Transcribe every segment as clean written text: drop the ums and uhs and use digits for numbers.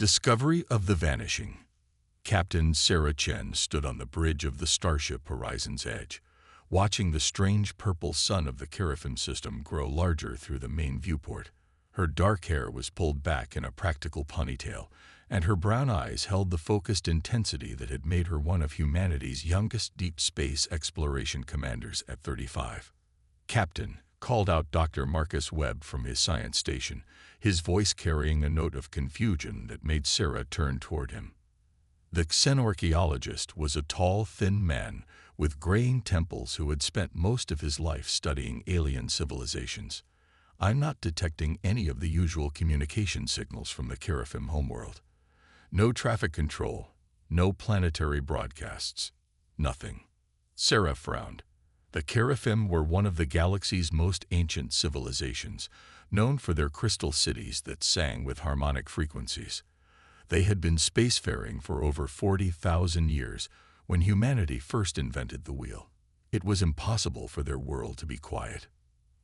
Discovery of the Vanishing. Captain Sarah Chen stood on the bridge of the starship Horizon's Edge, watching the strange purple sun of the Carafim system grow larger through the main viewport. Her dark hair was pulled back in a practical ponytail, and her brown eyes held the focused intensity that had made her one of humanity's youngest deep space exploration commanders at 35. "Captain," called out Dr. Marcus Webb from his science station, his voice carrying a note of confusion that made Sarah turn toward him. The xenorchaeologist was a tall, thin man with graying temples who had spent most of his life studying alien civilizations. "I'm not detecting any of the usual communication signals from the Carafim homeworld. No traffic control, no planetary broadcasts, nothing." Sarah frowned. The Carafim were one of the galaxy's most ancient civilizations, known for their crystal cities that sang with harmonic frequencies. They had been spacefaring for over 40,000 years when humanity first invented the wheel. It was impossible for their world to be quiet.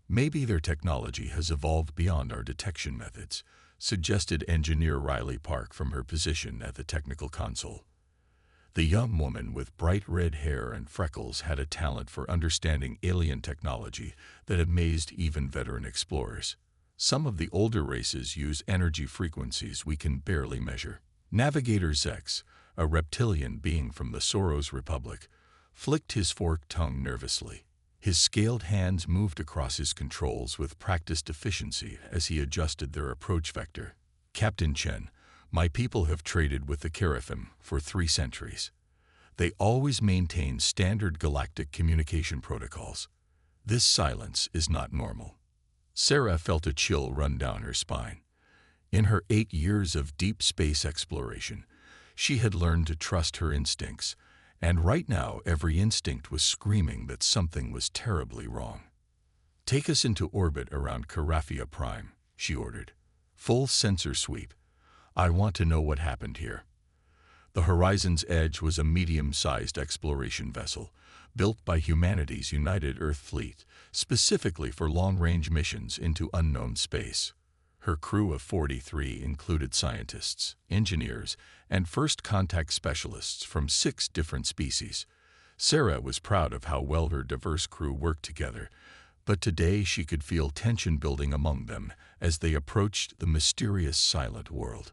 "Maybe their technology has evolved beyond our detection methods," suggested engineer Riley Park from her position at the technical console. The young woman with bright red hair and freckles had a talent for understanding alien technology that amazed even veteran explorers. "Some of the older races use energy frequencies we can barely measure." Navigator Zex, a reptilian being from the Soros Republic, flicked his forked tongue nervously. His scaled hands moved across his controls with practiced efficiency as he adjusted their approach vector. "Captain Chen, my people have traded with the Carafim for 3 centuries. They always maintain standard galactic communication protocols. This silence is not normal." Sarah felt a chill run down her spine. In her 8 years of deep space exploration, she had learned to trust her instincts, and right now every instinct was screaming that something was terribly wrong. "Take us into orbit around Carafia Prime," she ordered. "Full sensor sweep. I want to know what happened here." The Horizon's Edge was a medium-sized exploration vessel, built by humanity's United Earth Fleet, specifically for long-range missions into unknown space. Her crew of 43 included scientists, engineers, and first contact specialists from 6 different species. Sarah was proud of how well her diverse crew worked together, but today she could feel tension building among them as they approached the mysterious silent world.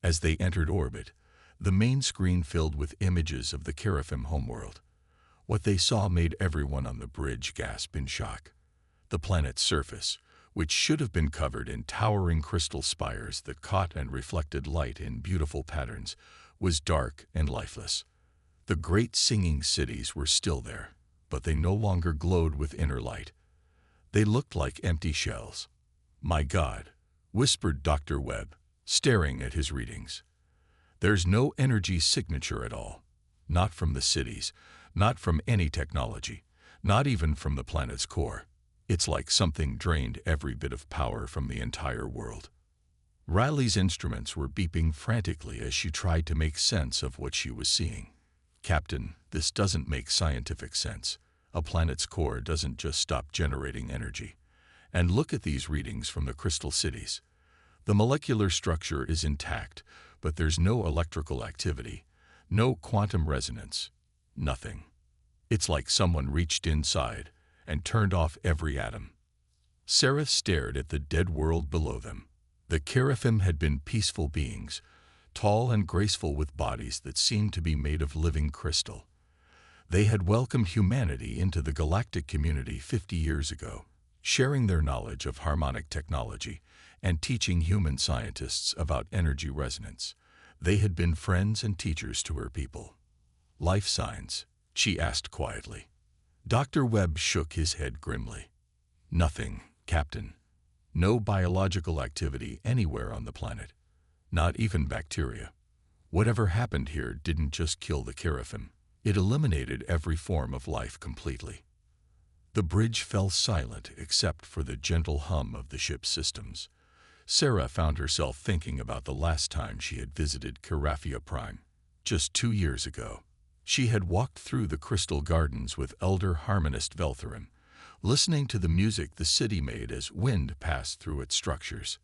As they entered orbit, the main screen filled with images of the Carafim homeworld. What they saw made everyone on the bridge gasp in shock. The planet's surface, which should have been covered in towering crystal spires that caught and reflected light in beautiful patterns, was dark and lifeless. The great singing cities were still there, but they no longer glowed with inner light. They looked like empty shells. "My God," whispered Dr. Webb, staring at his readings. "There's no energy signature at all. Not from the cities, not from any technology, not even from the planet's core. It's like something drained every bit of power from the entire world." Riley's instruments were beeping frantically as she tried to make sense of what she was seeing. "Captain, this doesn't make scientific sense. A planet's core doesn't just stop generating energy. And look at these readings from the crystal cities. The molecular structure is intact, but there's no electrical activity, no quantum resonance, nothing. It's like someone reached inside and turned off every atom." Sarah stared at the dead world below them. The Carafim had been peaceful beings, tall and graceful with bodies that seemed to be made of living crystal. They had welcomed humanity into the galactic community 50 years ago, sharing their knowledge of harmonic technology and teaching human scientists about energy resonance. They had been friends and teachers to her people. "Life signs?" she asked quietly. Dr. Webb shook his head grimly. "Nothing, Captain. No biological activity anywhere on the planet. Not even bacteria. Whatever happened here didn't just kill the Carafim. It eliminated every form of life completely." The bridge fell silent except for the gentle hum of the ship's systems. Sarah found herself thinking about the last time she had visited Carafia Prime, just 2 years ago. She had walked through the crystal gardens with elder harmonist Veltherim, listening to the music the city made as wind passed through its structures.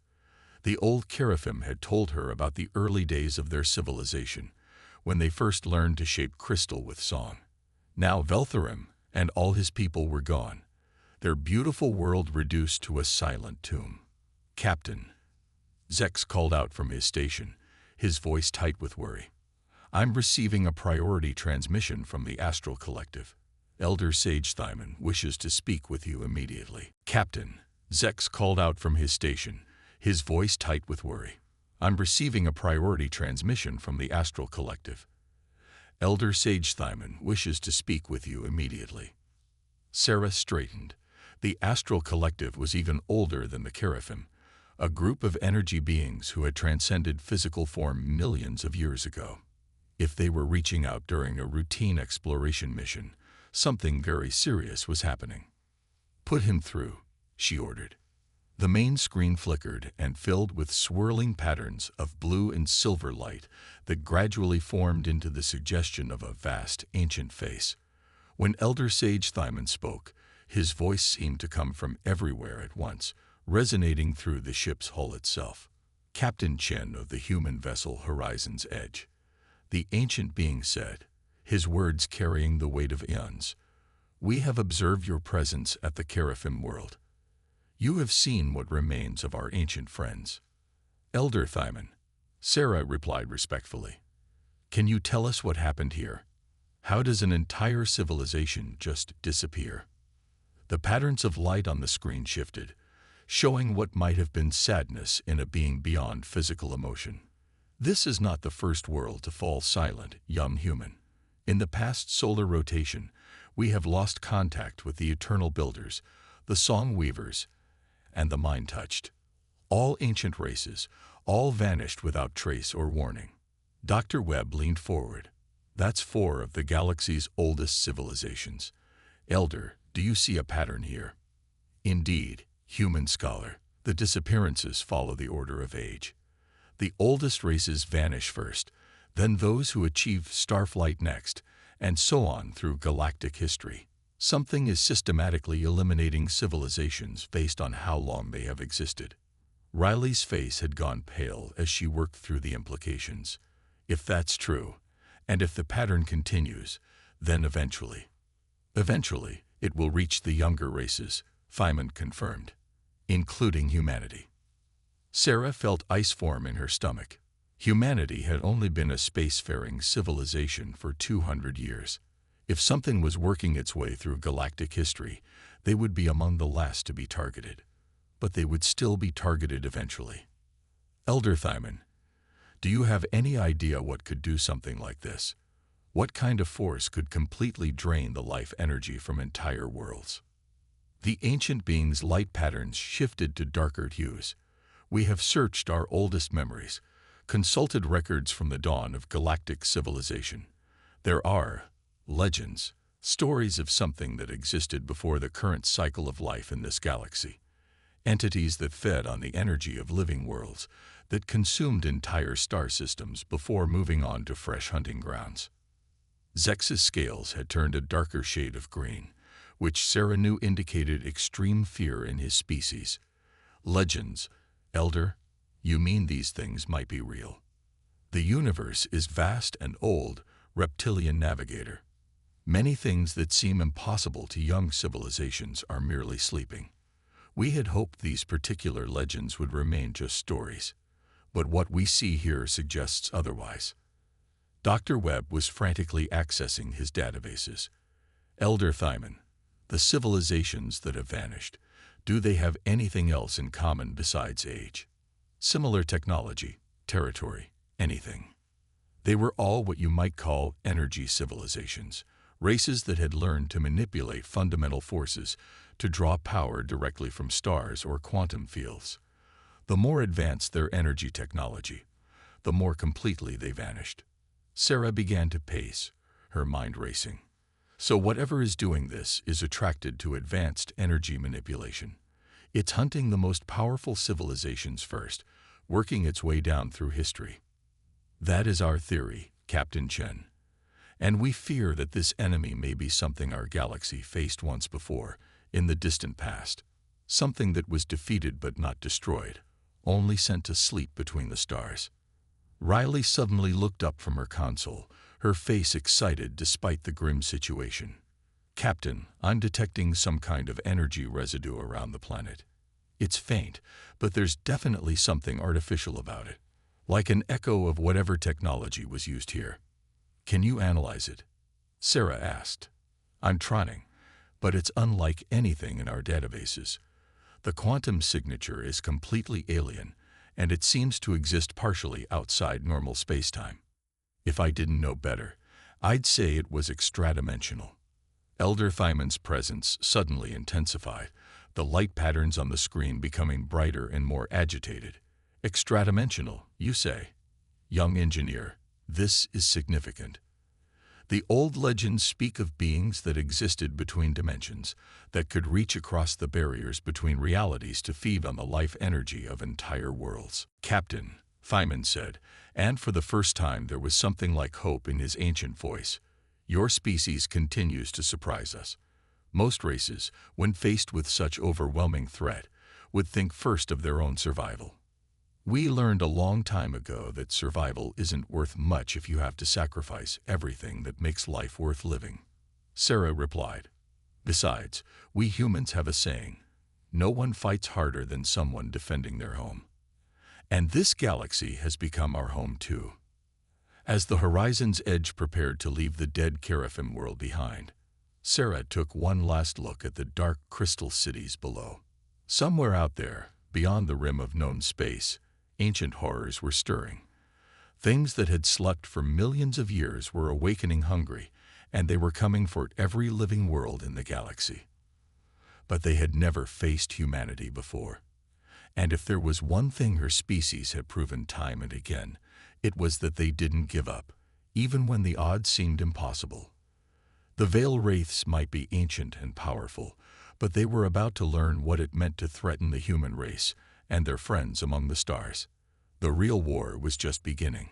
The old Seraphim had told her about the early days of their civilization, when they first learned to shape crystal with song. Now Veltharim and all his people were gone, their beautiful world reduced to a silent tomb. "Captain," Zex called out from his station, his voice tight with worry. "I'm receiving a priority transmission from the Astral Collective. Elder Sage Thyman wishes to speak with you immediately." "Captain," Zex called out from his station, his voice tight with worry. "I'm receiving a priority transmission from the Astral Collective. Elder Sage Thyman wishes to speak with you immediately." Sarah straightened. The Astral Collective was even older than the Seraphim, a group of energy beings who had transcended physical form millions of years ago. If they were reaching out during a routine exploration mission, something very serious was happening. "Put him through," she ordered. The main screen flickered and filled with swirling patterns of blue and silver light that gradually formed into the suggestion of a vast, ancient face. When Elder Sage Thyman spoke, his voice seemed to come from everywhere at once, resonating through the ship's hull itself. "Captain Chen of the human vessel Horizon's Edge," the ancient being said, his words carrying the weight of eons. "We have observed your presence at the Seraphim world. You have seen what remains of our ancient friends." "Elder Thyman," Sarah replied respectfully. "Can you tell us what happened here? How does an entire civilization just disappear?" The patterns of light on the screen shifted, showing what might have been sadness in a being beyond physical emotion. "This is not the first world to fall silent, young human. In the past solar rotation, we have lost contact with the eternal builders, the song weavers, and the mind-touched. All ancient races, all vanished without trace or warning." Dr. Webb leaned forward. "That's 4 of the galaxy's oldest civilizations. Elder, do you see a pattern here?" "Indeed, human scholar, the disappearances follow the order of age. The oldest races vanish first, then those who achieve starflight next, and so on through galactic history. Something is systematically eliminating civilizations based on how long they have existed." Riley's face had gone pale as she worked through the implications. "If that's true, and if the pattern continues, then eventually, it will reach the younger races," Thyman confirmed, "including humanity." Sarah felt ice form in her stomach. Humanity had only been a spacefaring civilization for 200 years. If something was working its way through galactic history, they would be among the last to be targeted. But they would still be targeted eventually. "Elder Thyman, do you have any idea what could do something like this? What kind of force could completely drain the life energy from entire worlds?" The ancient being's light patterns shifted to darker hues. "We have searched our oldest memories, consulted records from the dawn of galactic civilization. There are legends, stories of something that existed before the current cycle of life in this galaxy. Entities that fed on the energy of living worlds, that consumed entire star systems before moving on to fresh hunting grounds." Zex's scales had turned a darker shade of green, which Sarah knew indicated extreme fear in his species. "Legends, Elder, you mean these things might be real? The universe is vast and old, reptilian navigator. Many things that seem impossible to young civilizations are merely sleeping. We had hoped these particular legends would remain just stories, but what we see here suggests otherwise." Dr. Webb was frantically accessing his databases. "Elder Thyman, the civilizations that have vanished, do they have anything else in common besides age? Similar technology, territory, anything?" They were all what you might call energy civilizations, races that had learned to manipulate fundamental forces to draw power directly from stars or quantum fields. The more advanced their energy technology, the more completely they vanished. Sarah began to pace, her mind racing. So whatever is doing this is attracted to advanced energy manipulation. It's hunting the most powerful civilizations first, working its way down through history. That is our theory, Captain Chen. And we fear that this enemy may be something our galaxy faced once before, in the distant past. Something that was defeated but not destroyed, only sent to sleep between the stars. Riley suddenly looked up from her console, her face excited despite the grim situation. "Captain, I'm detecting some kind of energy residue around the planet. It's faint, but there's definitely something artificial about it, like an echo of whatever technology was used here. Can you analyze it?" Sarah asked. "I'm trying, but it's unlike anything in our databases. The quantum signature is completely alien, and it seems to exist partially outside normal spacetime. If I didn't know better, I'd say it was extradimensional." Elder Thymon's presence suddenly intensified, the light patterns on the screen becoming brighter and more agitated. "Extradimensional, you say? Young engineer, this is significant. The old legends speak of beings that existed between dimensions, that could reach across the barriers between realities to feed on the life energy of entire worlds." "Captain," Thymon said, and for the first time there was something like hope in his ancient voice, "your species continues to surprise us. Most races, when faced with such overwhelming threat, would think first of their own survival. We learned a long time ago that survival isn't worth much if you have to sacrifice everything that makes life worth living." Sarah replied, "Besides, we humans have a saying, no one fights harder than someone defending their home. And this galaxy has become our home too." As the horizon's edge prepared to leave the dead Seraphim world behind, Sarah took one last look at the dark crystal cities below. Somewhere out there, beyond the rim of known space, ancient horrors were stirring. Things that had slept for millions of years were awakening hungry, and they were coming for every living world in the galaxy. But they had never faced humanity before. And if there was one thing her species had proven time and again, it was that they didn't give up, even when the odds seemed impossible. The Veil Wraiths might be ancient and powerful, but they were about to learn what it meant to threaten the human race and their friends among the stars. The real war was just beginning,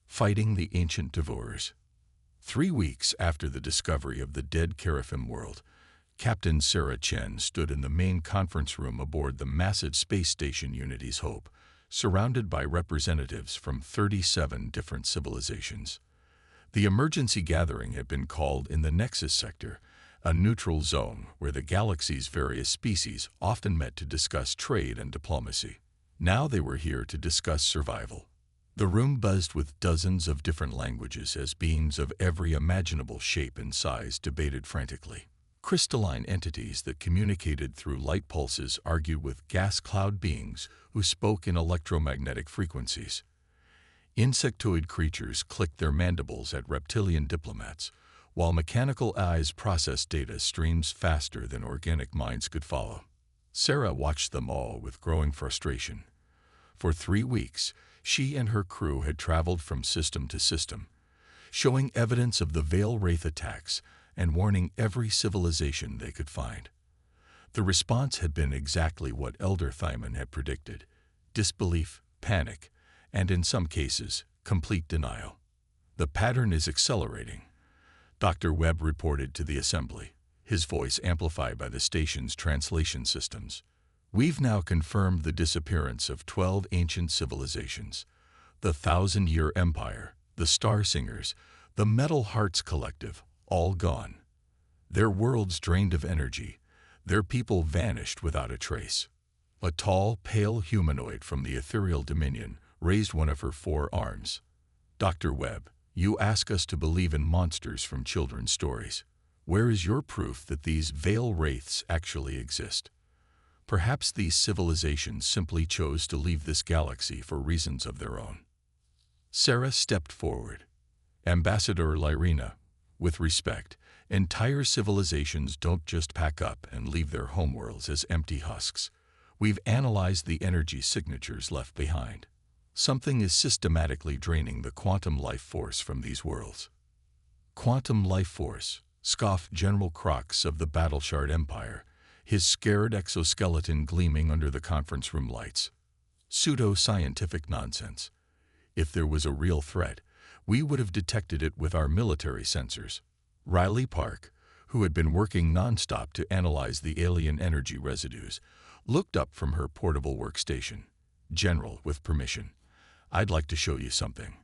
fighting the ancient devourers. 3 weeks after the discovery of the dead Seraphim world, Captain Sarah Chen stood in the main conference room aboard the massive space station Unity's Hope, surrounded by representatives from 37 different civilizations. The emergency gathering had been called in the Nexus sector, a neutral zone where the galaxy's various species often met to discuss trade and diplomacy. Now they were here to discuss survival. The room buzzed with dozens of different languages as beings of every imaginable shape and size debated frantically. Crystalline entities that communicated through light pulses argued with gas cloud beings who spoke in electromagnetic frequencies. Insectoid creatures clicked their mandibles at reptilian diplomats, while mechanical eyes processed data streams faster than organic minds could follow. Sarah watched them all with growing frustration. For 3 weeks, she and her crew had traveled from system to system, showing evidence of the Veil Wraith attacks and warning every civilization they could find. The response had been exactly what Elder Thymon had predicted: disbelief, panic, and in some cases, complete denial. "The pattern is accelerating," Dr. Webb reported to the assembly, his voice amplified by the station's translation systems. "We've now confirmed the disappearance of 12 ancient civilizations: the Thousand-Year Empire, the Star Singers, the Metal Hearts Collective, all gone. Their worlds drained of energy, their people vanished without a trace." A tall, pale humanoid from the ethereal dominion raised one of her 4 arms. "Dr. Webb, you ask us to believe in monsters from children's stories. Where is your proof that these Veil Wraiths actually exist? Perhaps these civilizations simply chose to leave this galaxy for reasons of their own." Sarah stepped forward. "Ambassador Lyrina, with respect, entire civilizations don't just pack up and leave their homeworlds as empty husks. We've analyzed the energy signatures left behind. Something is systematically draining the quantum life force from these worlds." "Quantum life force," scoffed General Crox of the Battleshard Empire, his scared exoskeleton gleaming under the conference room lights. "Pseudo-scientific nonsense. If there was a real threat, we would have detected it with our military sensors." Riley Park, who had been working non-stop to analyze the alien energy residues, looked up from her portable workstation. "General, with permission, I'd like to show you something."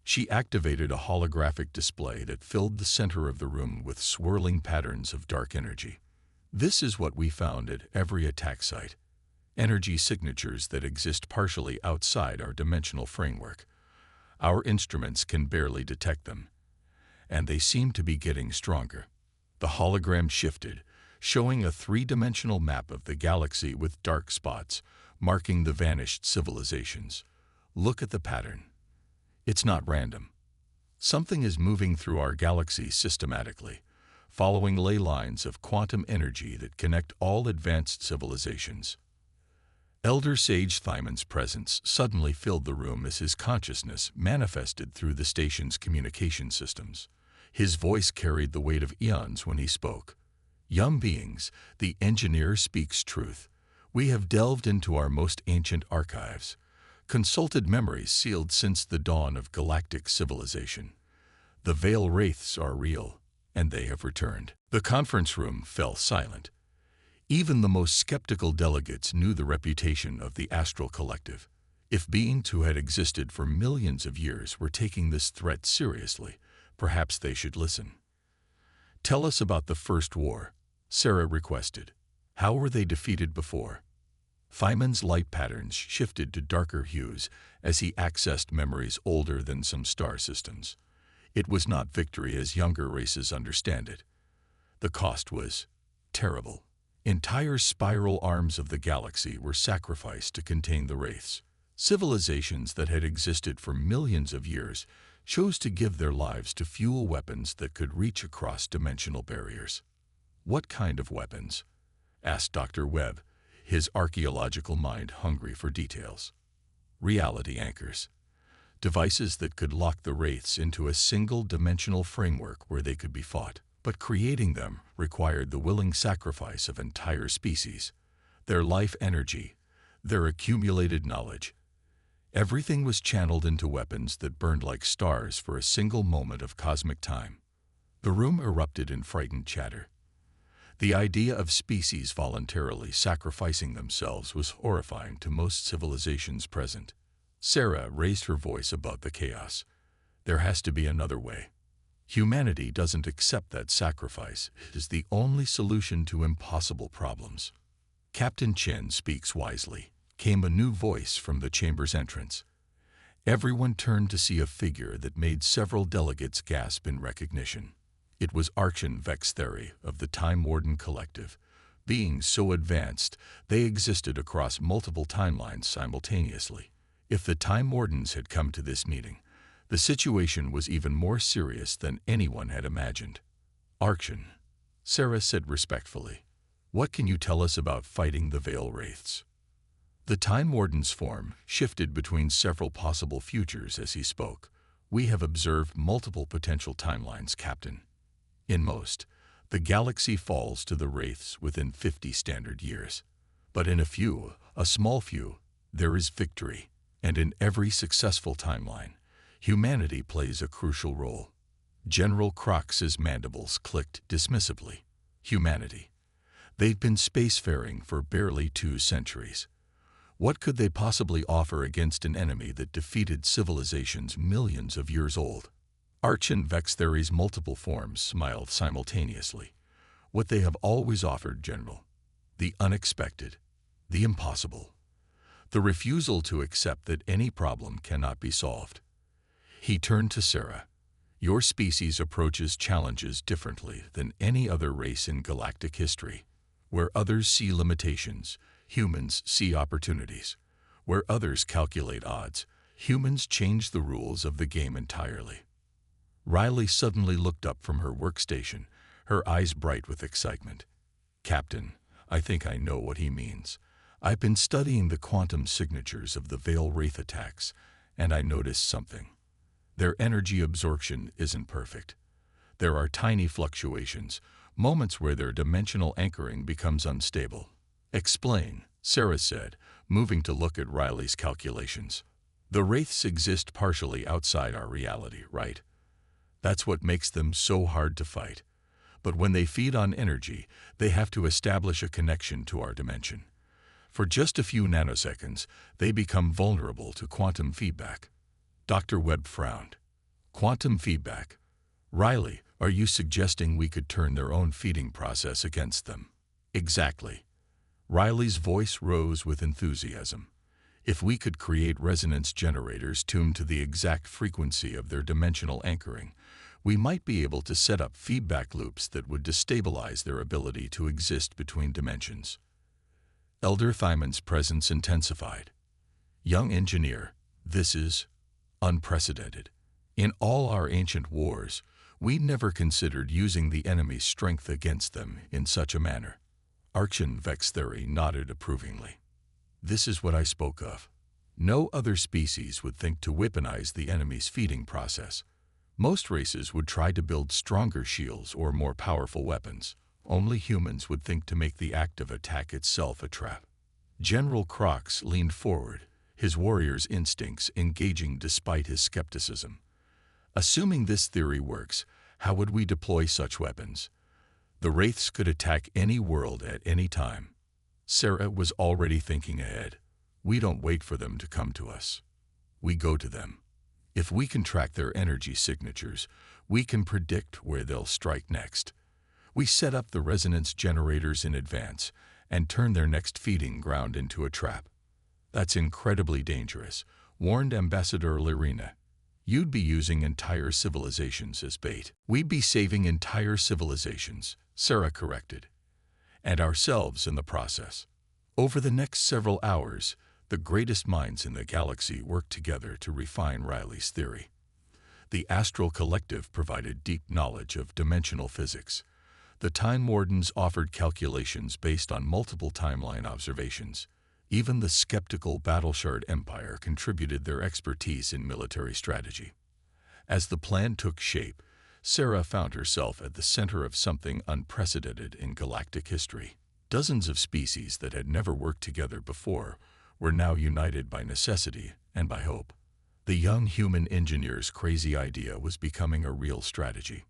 She activated a holographic display that filled the center of the room with swirling patterns of dark energy. "This is what we found at every attack site. Energy signatures that exist partially outside our dimensional framework. Our instruments can barely detect them, and they seem to be getting stronger." The hologram shifted, showing a three-dimensional map of the galaxy with dark spots, marking the vanished civilizations. "Look at the pattern. It's not random. Something is moving through our galaxy systematically, following ley lines of quantum energy that connect all advanced civilizations." Elder Sage Thymon's presence suddenly filled the room as his consciousness manifested through the station's communication systems. His voice carried the weight of eons when he spoke. "Young beings, the engineer speaks truth. We have delved into our most ancient archives, consulted memories sealed since the dawn of galactic civilization. The Veil Wraiths are real, and they have returned." The conference room fell silent. Even the most skeptical delegates knew the reputation of the Astral Collective. If beings who had existed for millions of years were taking this threat seriously, perhaps they should listen. "Tell us about the First War," Sarah requested. "How were they defeated before?" Thymon's light patterns shifted to darker hues as he accessed memories older than some star systems. It was not victory as younger races understand it. The cost was terrible. Entire spiral arms of the galaxy were sacrificed to contain the wraiths. Civilizations that had existed for millions of years chose to give their lives to fuel weapons that could reach across dimensional barriers. "What kind of weapons?" asked Dr. Webb, his archaeological mind hungry for details. "Reality anchors. Devices that could lock the wraiths into a single dimensional framework where they could be fought. But creating them required the willing sacrifice of entire species, their life energy, their accumulated knowledge. Everything was channeled into weapons that burned like stars for a single moment of cosmic time." The room erupted in frightened chatter. The idea of species voluntarily sacrificing themselves was horrifying to most civilizations present. Sarah raised her voice above the chaos. "There has to be another way. Humanity doesn't accept that sacrifice. It is the only solution to impossible problems." "Captain Chen speaks wisely," came a new voice from the chamber's entrance. Everyone turned to see a figure that made several delegates gasp in recognition. It was Archon Vextheri of the Time Warden Collective. Beings so advanced, they existed across multiple timelines simultaneously. If the Time Wardens had come to this meeting, the situation was even more serious than anyone had imagined. "Archon," Sarah said respectfully, "what can you tell us about fighting the Veil Wraiths?" The Time Warden's form shifted between several possible futures as he spoke. "We have observed multiple potential timelines, Captain. In most, the galaxy falls to the Wraiths within 50 standard years. But in a small few, there is victory. And in every successful timeline, humanity plays a crucial role." General Crox's mandibles clicked dismissively. Humanity. They'd been spacefaring for barely 2 centuries. What could they possibly offer against an enemy that defeated civilizations millions of years old? Archon Vextheri's multiple forms smiled simultaneously. "What they have always offered, General. The unexpected. The impossible. The refusal to accept that any problem cannot be solved." He turned to Sarah. "Your species approaches challenges differently than any other race in galactic history. Where others see limitations, humans see opportunities. Where others calculate odds, humans change the rules of the game entirely." Riley suddenly looked up from her workstation, her eyes bright with excitement. "Captain, I think I know what he means. I've been studying the quantum signatures of the Veil Wraith attacks, and I noticed something. Their energy absorption isn't perfect. There are tiny fluctuations, moments where their dimensional anchoring becomes unstable." "Explain," Sarah said, moving to look at Riley's calculations. "The Wraiths exist partially outside our reality, right? That's what makes them so hard to fight. But when they feed on energy, they have to establish a connection to our dimension. For just a few nanoseconds, they become vulnerable to quantum feedback. Dr. Webb frowned. Quantum feedback? Riley, are you suggesting we could turn their own feeding process against them? Exactly. Riley's voice rose with enthusiasm. If we could create resonance generators tuned to the exact frequency of their dimensional anchoring, we might be able to set up feedback loops that would destabilize their ability to exist between dimensions. Elder Thymon's presence intensified. Young engineer, this is unprecedented. In all our ancient wars, we never considered using the enemy's strength against them in such a manner. Archon Vextheri nodded approvingly. This is what I spoke of. No other species would think to weaponize the enemy's feeding process. Most races would try to build stronger shields or more powerful weapons. Only humans would think to make the act of attack itself a trap. General Crox leaned forward, his warrior's instincts engaging despite his skepticism. Assuming this theory works, how would we deploy such weapons? The Wraiths could attack any world at any time. Sarah was already thinking ahead. We don't wait for them to come to us. We go to them. If we can track their energy signatures, we can predict where they'll strike next. We set up the resonance generators in advance and turn their next feeding ground into a trap. That's incredibly dangerous, warned Ambassador Lyrina. You'd be using entire civilizations as bait. We'd be saving entire civilizations, Sarah corrected, and ourselves in the process. Over the next several hours, the greatest minds in the galaxy worked together to refine Riley's theory. The Astral Collective provided deep knowledge of dimensional physics. The Time Wardens offered calculations based on multiple timeline observations. Even the skeptical Battleshard Empire contributed their expertise in military strategy. As the plan took shape, Sarah found herself at the center of something unprecedented in galactic history. Dozens of species that had never worked together before were now united by necessity and by hope. The young human engineer's crazy idea was becoming a real strategy.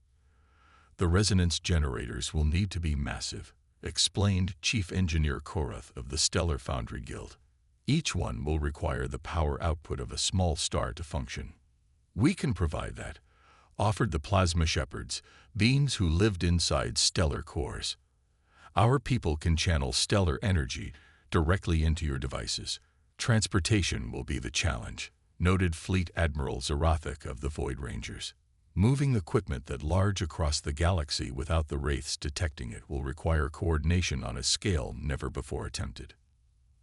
The resonance generators will need to be massive, explained Chief Engineer Korath of the Stellar Foundry Guild. Each one will require the power output of a small star to function. We can provide that, offered the Plasma Shepherds, beings who lived inside stellar cores. Our people can channel stellar energy directly into your devices. Transportation will be the challenge, noted Fleet Admiral Zarathic of the Void Rangers. Moving equipment that large across the galaxy without the Wraiths detecting it will require coordination on a scale never before attempted.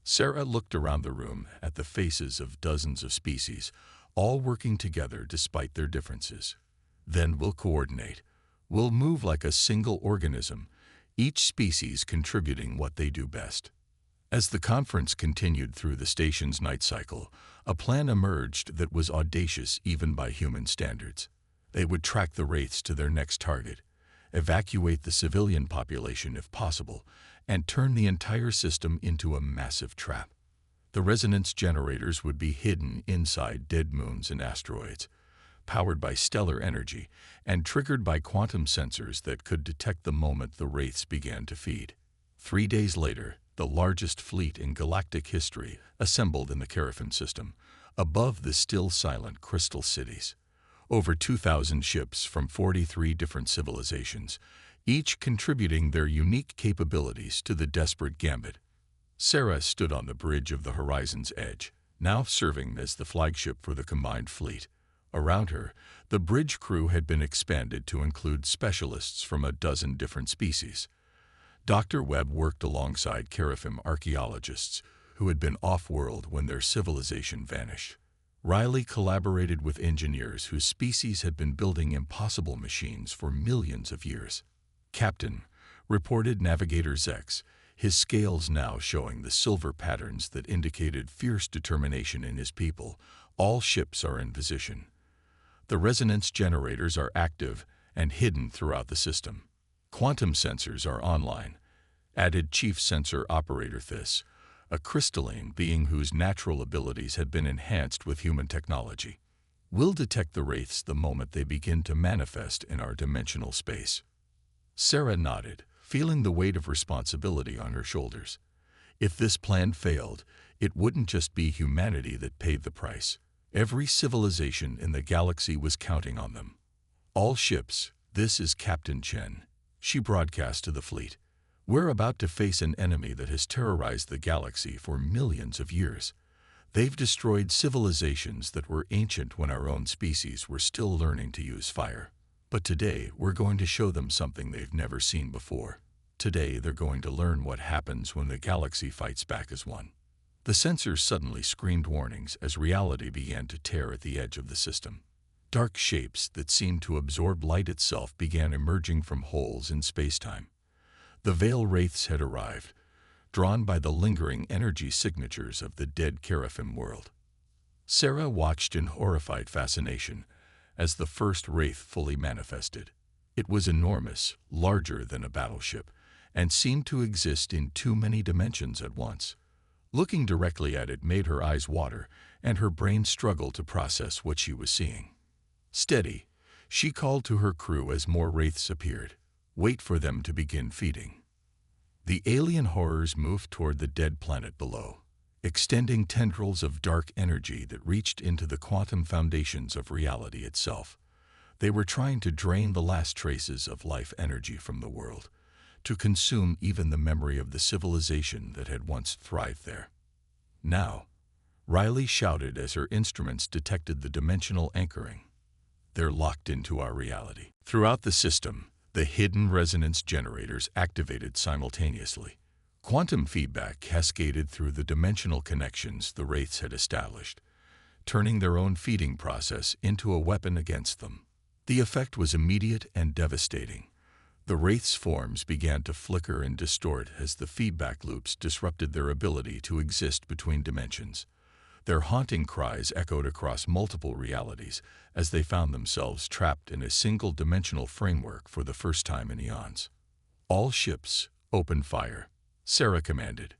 Sarah looked around the room at the faces of dozens of species, all working together despite their differences. Then we'll coordinate. We'll move like a single organism, each species contributing what they do best. As the conference continued through the station's night cycle, a plan emerged that was audacious even by human standards. They would track the Wraiths to their next target, evacuate the civilian population if possible, and turn the entire system into a massive trap. The resonance generators would be hidden inside dead moons and asteroids, powered by stellar energy and triggered by quantum sensors that could detect the moment the Wraiths began to feed. 3 days later, the largest fleet in galactic history assembled in the Carafin system, above the still silent crystal cities. Over 2,000 ships from 43 different civilizations, each contributing their unique capabilities to the desperate gambit. Sarah stood on the bridge of the horizon's edge, now serving as the flagship for the combined fleet. Around her, the bridge crew had been expanded to include specialists from a dozen different species. Dr. Webb worked alongside Carafim archaeologists who had been off-world when their civilization vanished. Riley collaborated with engineers whose species had been building impossible machines for millions of years. Captain, reported Navigator Zex, his scales now showing the silver patterns that indicated fierce determination in his people. All ships are in position. The resonance generators are active and hidden throughout the system. Quantum sensors are online, added Chief Sensor Operator Thys, a crystalline being whose natural abilities had been enhanced with human technology. We'll detect the Wraiths the moment they begin to manifest in our dimensional space. Sarah nodded, feeling the weight of responsibility on her shoulders. If this plan failed, it wouldn't just be humanity that paid the price. Every civilization in the galaxy was counting on them. All ships, this is Captain Chen. She broadcast to the fleet. We're about to face an enemy that has terrorized the galaxy for millions of years. They've destroyed civilizations that were ancient when our own species were still learning to use fire. But today, we're going to show them something they've never seen before. Today, they're going to learn what happens when the galaxy fights back as one. The sensors suddenly screamed warnings as reality began to tear at the edge of the system. Dark shapes that seemed to absorb light itself began emerging from holes in space-time. The Veil Wraiths had arrived, drawn by the lingering energy signatures of the dead Seraphim world. Sarah watched in horrified fascination as the first Wraith fully manifested. It was enormous, larger than a battleship, and seemed to exist in too many dimensions at once. Looking directly at it made her eyes water, and her brain struggle to process what she was seeing. Steady, she called to her crew as more Wraiths appeared. Wait for them to begin feeding. The alien horrors moved toward the dead planet below, extending tendrils of dark energy that reached into the quantum foundations of reality itself. They were trying to drain the last traces of life energy from the world, to consume even the memory of the civilization that had once thrived there. Now, Riley shouted as her instruments detected the dimensional anchoring. They're locked into our reality. Throughout the system, the hidden resonance generators activated simultaneously. Quantum feedback cascaded through the dimensional connections the Wraiths had established, turning their own feeding process into a weapon against them. The effect was immediate and devastating. The Wraiths' forms began to flicker and distort as the feedback loops disrupted their ability to exist between dimensions. Their haunting cries echoed across multiple realities as they found themselves trapped in a single-dimensional framework for the first time in eons. All ships, open fire, Sarah commanded.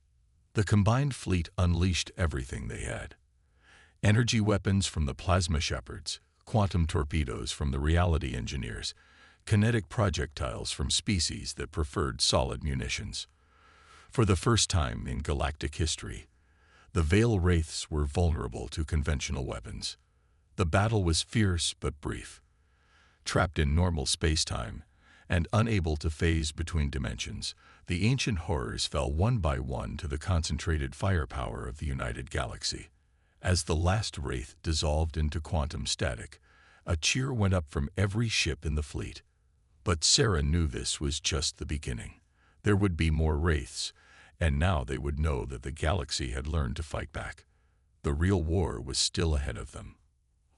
The combined fleet unleashed everything they had. Energy weapons from the plasma shepherds, quantum torpedoes from the reality engineers, kinetic projectiles from species that preferred solid munitions. For the first time in galactic history, the Veil Wraiths were vulnerable to conventional weapons. The battle was fierce but brief. Trapped in normal space-time and unable to phase between dimensions, the ancient horrors fell one by one to the concentrated firepower of the United Galaxy. As the last Wraith dissolved into quantum static, a cheer went up from every ship in the fleet. But Sarah knew this was just the beginning. There would be more Wraiths, and now they would know that the galaxy had learned to fight back. The real war was still ahead of them.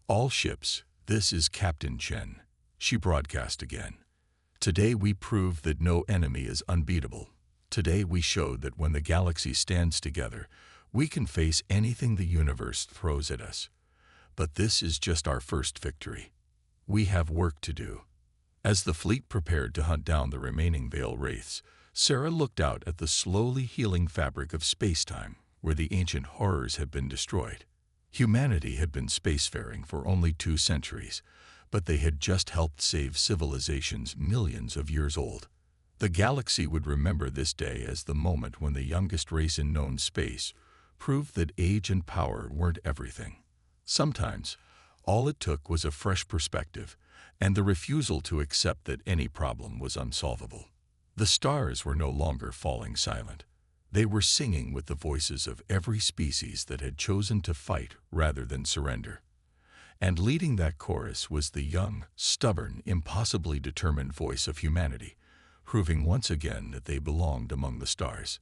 All ships, this is Captain Chen. She broadcast again. Today we proved that no enemy is unbeatable. Today we showed that when the galaxy stands together, we can face anything the universe throws at us. But this is just our first victory. We have work to do. As the fleet prepared to hunt down the remaining Veil Wraiths, Sarah looked out at the slowly healing fabric of space-time where the ancient horrors had been destroyed. Humanity had been spacefaring for only 2 centuries, but they had just helped save civilizations millions of years old. The galaxy would remember this day as the moment when the youngest race in known space proved that age and power weren't everything. Sometimes, all it took was a fresh perspective and the refusal to accept that any problem was unsolvable. The stars were no longer falling silent. They were singing with the voices of every species that had chosen to fight rather than surrender. And leading that chorus was the young, stubborn, impossibly determined voice of humanity, proving once again that they belonged among the stars.